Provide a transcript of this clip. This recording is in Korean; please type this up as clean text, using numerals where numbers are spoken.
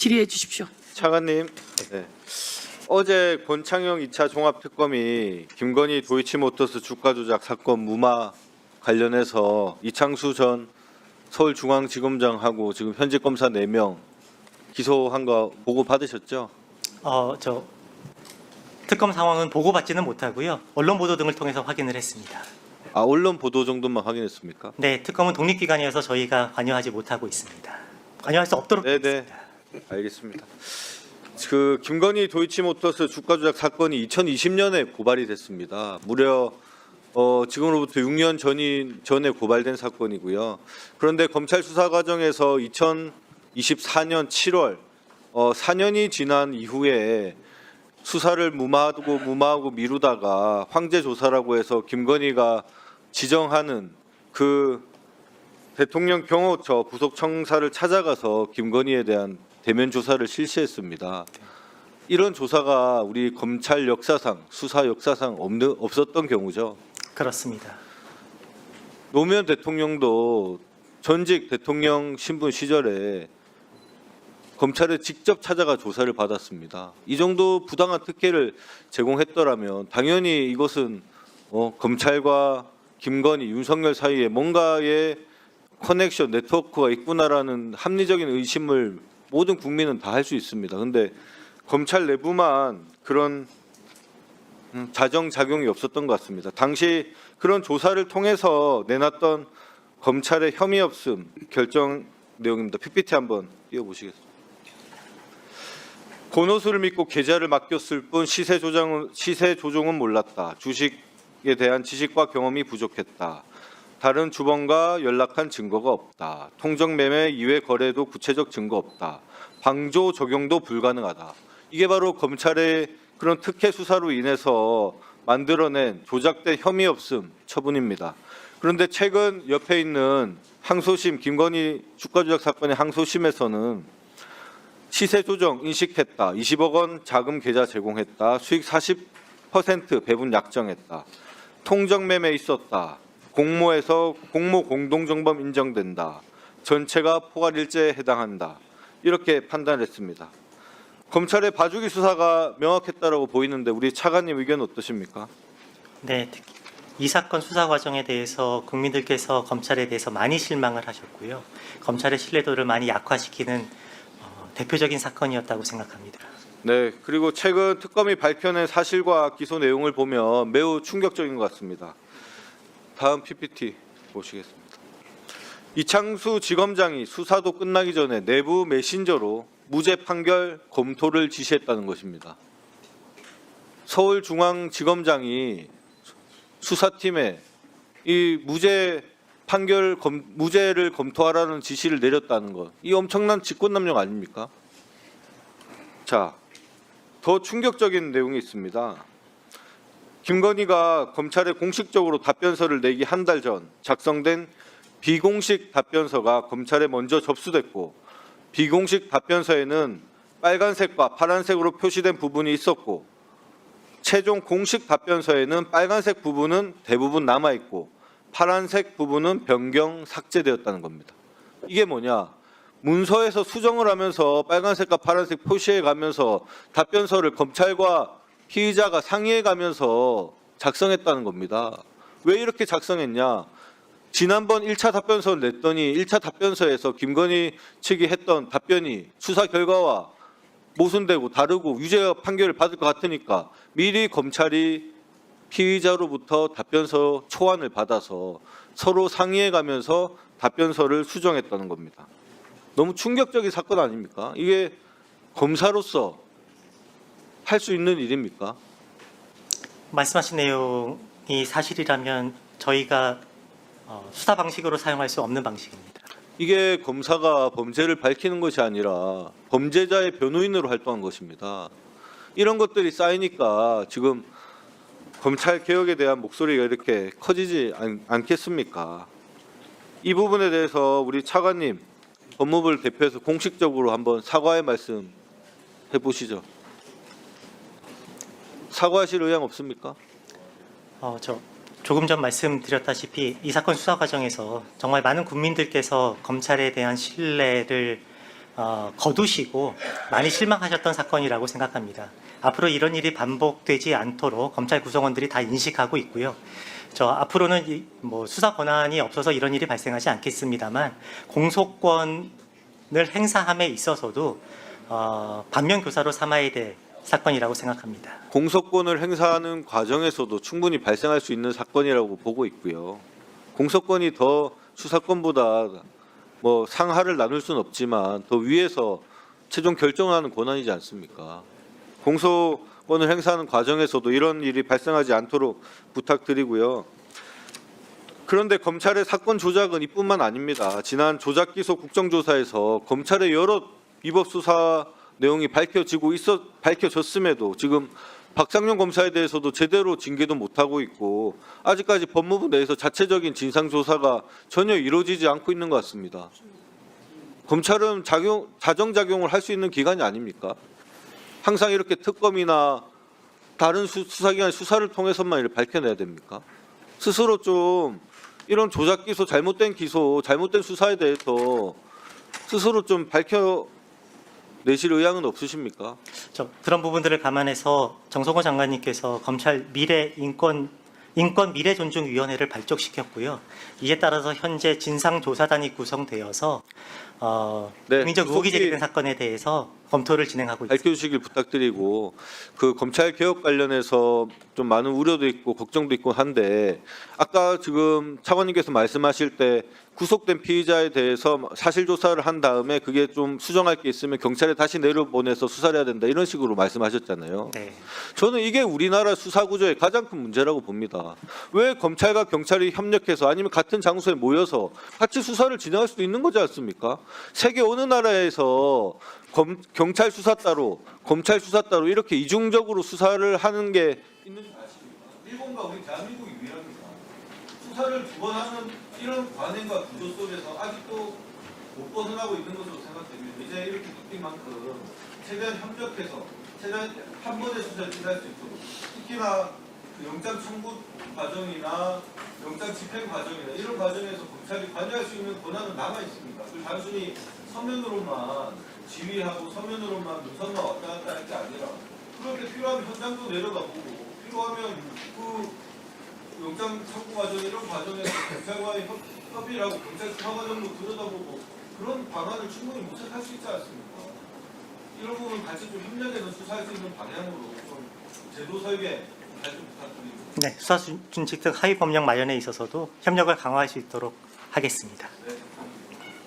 질의해 주십시오. 차관님, 네. 어제 권창용 2차 종합특검이 김건희 도이치모터스 주가 조작 사건 무마 관련해서 이창수 전 서울중앙지검장하고 지금 현직 검사 4명 기소한 거 보고 받으셨죠? 저 특검 상황은 보고받지는 못하고요. 언론 보도 등을 통해서 확인을 했습니다. 아, 언론 보도 정도만 확인했습니까? 네, 특검은 독립기관이어서 저희가 관여하지 못하고 있습니다. 관여할 수 없도록 네네, 하겠습니다. 알겠습니다. 그 김건희 도이치모터스 주가 조작 사건이 2020년에 고발이 됐습니다. 무려 지금으로부터 6년 전에 고발된 사건이고요. 그런데 검찰 수사 과정에서 2024년 7월 4년이 지난 이후에 수사를 무마하고 미루다가 황제 조사라고 해서 김건희가 지정하는 그 대통령 경호처 부속 청사를 찾아가서 김건희에 대한 대면 조사를 실시했습니다. 이런 조사가 우리 검찰 역사상, 수사 역사상 없었던 경우죠. 그렇습니다. 노무현 대통령도 전직 대통령 신분 시절에 검찰에 직접 찾아가 조사를 받았습니다. 이 정도 부당한 특혜를 제공했더라면 당연히 이것은 검찰과 김건희, 윤석열 사이에 뭔가의 커넥션, 네트워크가 있구나라는 합리적인 의심을 모든 국민은 다 할 수 있습니다. 그런데 검찰 내부만 그런 자정작용이 없었던 것 같습니다. 당시 그런 조사를 통해서 내놨던 검찰의 혐의 없음 결정 내용입니다. PPT 한번 띄워보시겠습니다. 권오수를 믿고 계좌를 맡겼을 뿐 시세 조종은 몰랐다. 주식에 대한 지식과 경험이 부족했다. 다른 주범과 연락한 증거가 없다. 통정 매매 이외 거래도 구체적 증거 없다. 방조 적용도 불가능하다. 이게 바로 검찰의 그런 특혜 수사로 인해서 만들어낸 조작된 혐의 없음 처분입니다. 그런데 최근 옆에 있는 항소심, 김건희 주가 조작 사건의 항소심에서는 시세 조정 인식했다. 20억 원 자금 계좌 제공했다. 수익 40% 배분 약정했다. 통정 매매 있었다. 공모에서 공모 공동정범 인정된다. 전체가 포괄일제에 해당한다. 이렇게 판단했습니다. 검찰의 봐주기 수사가 명확했다라고 보이는데 우리 차관님 의견 어떠십니까? 네, 특히 이 사건 수사 과정에 대해서 국민들께서 검찰에 대해서 많이 실망을 하셨고요. 검찰의 신뢰도를 많이 약화시키는 대표적인 사건이었다고 생각합니다. 네, 그리고 최근 특검이 밝혀낸 사실과 기소 내용을 보면 매우 충격적인 것 같습니다. 다음 PPT 보시겠습니다. 이창수 지검장이 수사도 끝나기 전에 내부 메신저로 무죄 판결 검토를 지시했다는 것입니다. 서울중앙지검장이 수사팀에 이 무죄를 검토하라는 지시를 내렸다는 것, 이 엄청난 직권남용 아닙니까? 자, 더 충격적인 내용이 있습니다. 김건희가 검찰에 공식적으로 답변서를 내기 한 달 전 작성된 비공식 답변서가 검찰에 먼저 접수됐고, 비공식 답변서에는 빨간색과 파란색으로 표시된 부분이 있었고, 최종 공식 답변서에는 빨간색 부분은 대부분 남아있고 파란색 부분은 변경 삭제되었다는 겁니다. 이게 뭐냐? 문서에서 수정을 하면서 빨간색과 파란색 표시해 가면서 답변서를 검찰과 피의자가 상의해 가면서 작성했다는 겁니다. 왜 이렇게 작성했냐? 지난번 1차 답변서를 냈더니 1차 답변서에서 김건희 측이 했던 답변이 수사 결과와 모순되고 다르고 유죄 판결을 받을 것 같으니까 미리 검찰이 피의자로부터 답변서 초안을 받아서 서로 상의해 가면서 답변서를 수정했다는 겁니다. 너무 충격적인 사건 아닙니까? 이게 검사로서 할 수 있는 일입니까? 말씀하신 내용이 사실이라면 저희가 수사 방식으로 사용할 수 없는 방식입니다. 이게 검사가 범죄를 밝히는 것이 아니라 범죄자의 변호인으로 활동한 것입니다. 이런 것들이 쌓이니까 지금 검찰 개혁에 대한 목소리가 이렇게 커지지 않겠습니까? 이 부분에 대해서 우리 차관님, 법무부를 대표해서 공식적으로 한번 사과의 말씀 해보시죠. 사과하실 의향 없습니까? 조금 전 말씀드렸다시피 이 사건 수사 과정에서 정말 많은 국민들께서 검찰에 대한 신뢰를 거두시고 많이 실망하셨던 사건이라고 생각합니다. 앞으로 이런 일이 반복되지 않도록 검찰 구성원들이 다 인식하고 있고요. 앞으로는 수사 권한이 없어서 이런 일이 발생하지 않겠습니다만 공소권을 행사함에 있어서도 반면 교사로 삼아야 될 사건이라고 생각합니다. 공소권을 행사하는 과정에서도 충분히 발생할 수 있는 사건이라고 보고 있고요. 공소권이 더 수사권보다 상하를 나눌 수는 없지만 더 위에서 최종 결정하는 권한이지 않습니까? 공소권을 행사하는 과정에서도 이런 일이 발생하지 않도록 부탁드리고요. 그런데 검찰의 사건 조작은 이뿐만 아닙니다. 지난 조작기소 국정조사에서 검찰의 여러 위법 수사 내용이 밝혀졌음에도 지금 박상용 검사에 대해서도 제대로 징계도 못하고 있고 아직까지 법무부 내에서 자체적인 진상조사가 전혀 이루어지지 않고 있는 것 같습니다. 검찰은 자정작용을 할 수 있는 기관이 아닙니까? 항상 이렇게 특검이나 다른 수사기관 수사를 통해서만 이렇게 밝혀내야 됩니까? 스스로 좀 이런 조작 기소, 잘못된 기소, 잘못된 수사에 대해서 스스로 좀 밝혀내실 의향은 없으십니까? 그런 부분들을 감안해서 정성호 장관님께서 검찰 인권 미래존중위원회를 발족시켰고요. 이에 따라서 현재 진상조사단이 구성되어서 국민적 의혹이 제기된 사건에 대해서 검토를 진행하고 있습니다. 밝혀주시길 부탁드리고 그 검찰 개혁 관련해서 좀 많은 우려도 있고 걱정도 있고 한데 아까 지금 차관님께서 말씀하실 때 구속된 피의자에 대해서 사실 조사를 한 다음에 그게 좀 수정할 게 있으면 경찰에 다시 내려보내서 수사를 해야 된다 이런 식으로 말씀하셨잖아요. 네. 저는 이게 우리나라 수사 구조의 가장 큰 문제라고 봅니다. 왜 검찰과 경찰이 협력해서 아니면 같은 장소에 모여서 같이 수사를 진행할 수도 있는 거지 않습니까? 세계 어느 나라에서 경찰 수사 따로, 검찰 수사 따로 이렇게 이중적으로 수사를 하는 게 있는지 아십니까? 일본과 우리 대한민국이 유일합니다. 수사를 두 번 하는 이런 관행과 구조 속에서 아직도 못 벗어나고 있는 것으로 생각됩니다. 이제 이렇게 바뀐 만큼 최대한 협력해서 최대한 한 번의 수사를 진행할 수 있도록 특히나 그 영장 청구 과정이나 영장 집행 과정이나 이런 과정에서 검찰이 관여할 수 있는 권한은 남아 있습니다. 그 단순히 서면으로만 지휘하고 서면으로만 문서만 왔다 갔다 할 게 아니라 그럴 때 필요하면 현장도 내려가 보고 필요하면 그 영장 청구 과정 이런 과정에서 경찰과의 협의하고 경찰 수사 과정도 들여다보고 그런 방안을 충분히 모색할 수 있지 않습니까? 이런 부분 같이 좀 협력해서 수사할 수 있는 방향으로 좀 제도 설계 잘 좀 부탁드립니다. 네, 수사 준칙 등 하위 법령 마련에 있어서도 협력을 강화할 수 있도록 하겠습니다. 네.